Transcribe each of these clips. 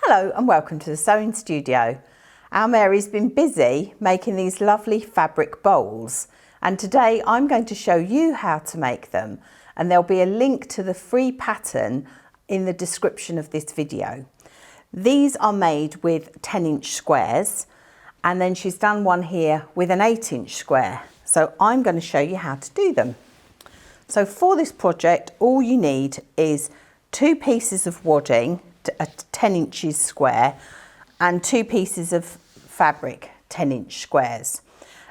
Hello and welcome to the sewing studio. Our Mary's been busy making these lovely fabric bowls, and today I'm going to show you how to make them, and there'll be a link to the free pattern in the description of this video. These are made with 10-inch squares, and then she's done one here with an 8-inch square. So I'm going to show you how to do them. So for this project, all you need is 2 pieces of wadding, 10 inches square, and 2 pieces of fabric, 10-inch squares.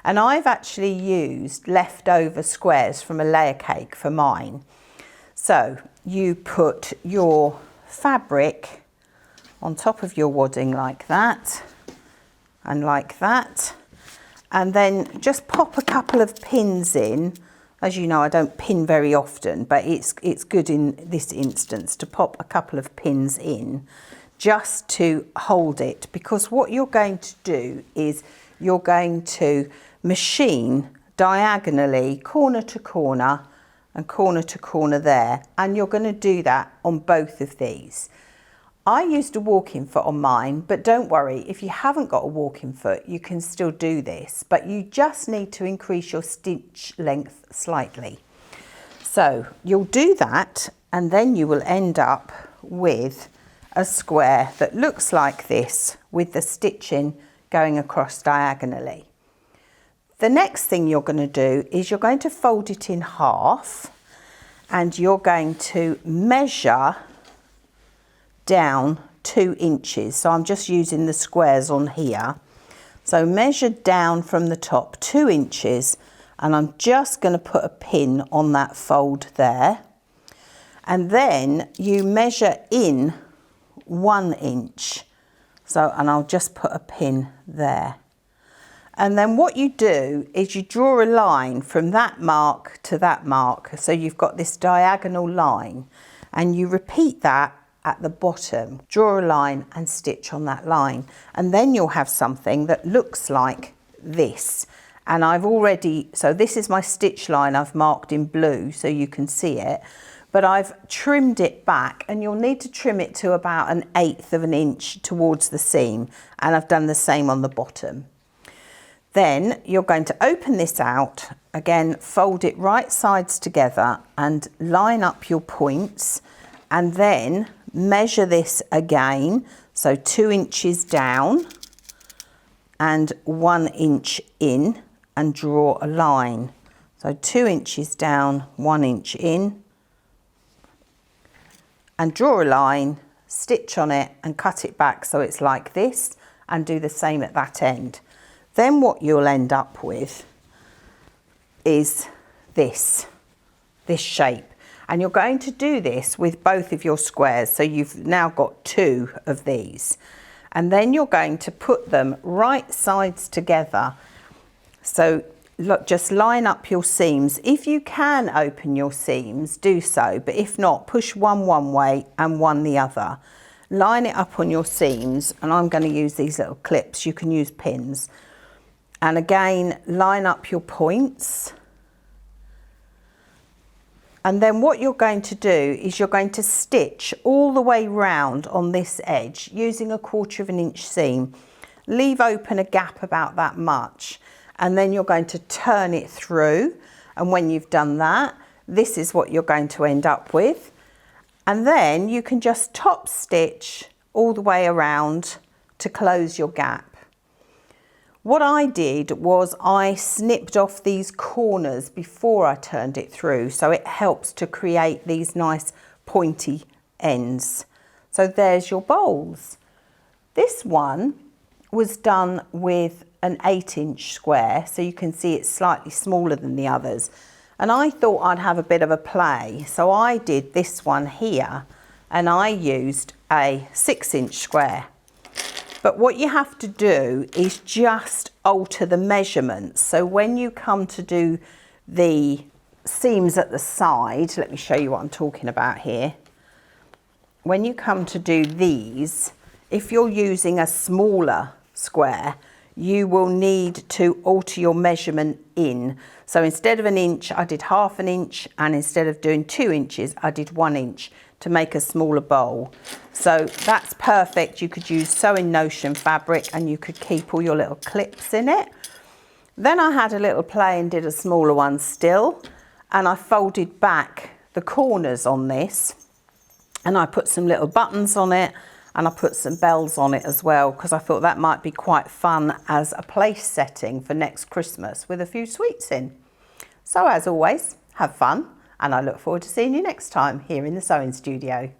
And I've actually used leftover squares from a layer cake for mine. So you put your fabric on top of your wadding like that, and like that, and then just pop a couple of pins in. As you know, I don't pin very often, but it's good in this instance to pop a couple of pins in just to hold it, because what you're going to do is you're going to machine diagonally corner to corner and corner to corner there, and you're going to do that on both of these. I used a walking foot on mine, but don't worry, if you haven't got a walking foot, you can still do this, but you just need to increase your stitch length slightly. So you'll do that, and then you will end up with a square that looks like this with the stitching going across diagonally. The next thing you're going to do is you're going to fold it in half, and you're going to measure down 2 inches. So I'm just using the squares on here. So measure down from the top 2 inches, and I'm just going to put a pin on that fold there. And then you measure in 1 inch. So, and I'll just put a pin there. And then what you do is you draw a line from that mark to that mark. So you've got this diagonal line, and you repeat that at the bottom. Draw a line and stitch on that line, and then you'll have something that looks like this. And I've already, so this is my stitch line I've marked in blue so you can see it, but I've trimmed it back, and you'll need to trim it to about 1/8 of an inch towards the seam, and I've done the same on the bottom. Then you're going to open this out, again fold it right sides together and line up your points, and then measure this again, so 2 inches down and 1 inch in, and draw a line. So 2 inches down, 1 inch in, and draw a line, stitch on it and cut it back so it's like this, and do the same at that end. Then what you'll end up with is this shape. And you're going to do this with both of your squares. So you've now got 2 of these. And then you're going to put them right sides together. So look, just line up your seams. If you can open your seams, do so. But if not, push one way and one the other. Line it up on your seams. And I'm going to use these little clips. You can use pins. And again, line up your points. And then what you're going to do is you're going to stitch all the way round on this edge using a 1/4 inch seam. Leave open a gap about that much, and then you're going to turn it through. And when you've done that, this is what you're going to end up with. And then you can just top stitch all the way around to close your gap. What I did was I snipped off these corners before I turned it through, so it helps to create these nice pointy ends. So there's your bowls. This one was done with an 8-inch square, so you can see it's slightly smaller than the others. And I thought I'd have a bit of a play, so I did this one here, and I used a 6-inch square. But what you have to do is just alter the measurements. So when you come to do the seams at the side, let me show you what I'm talking about here. When you come to do these, if you're using a smaller square, you will need to alter your measurement in. So instead of 1 inch, I did 1/2 inch, and instead of doing 2 inches, I did 1 inch to make a smaller bowl. So that's perfect. You could use sewing notion fabric and you could keep all your little clips in it. Then I had a little play and did a smaller one still, and I folded back the corners on this, and I put some little buttons on it, and I put some bells on it as well, because I thought that might be quite fun as a place setting for next Christmas with a few sweets in. So as always, have fun, and I look forward to seeing you next time here in the sewing studio.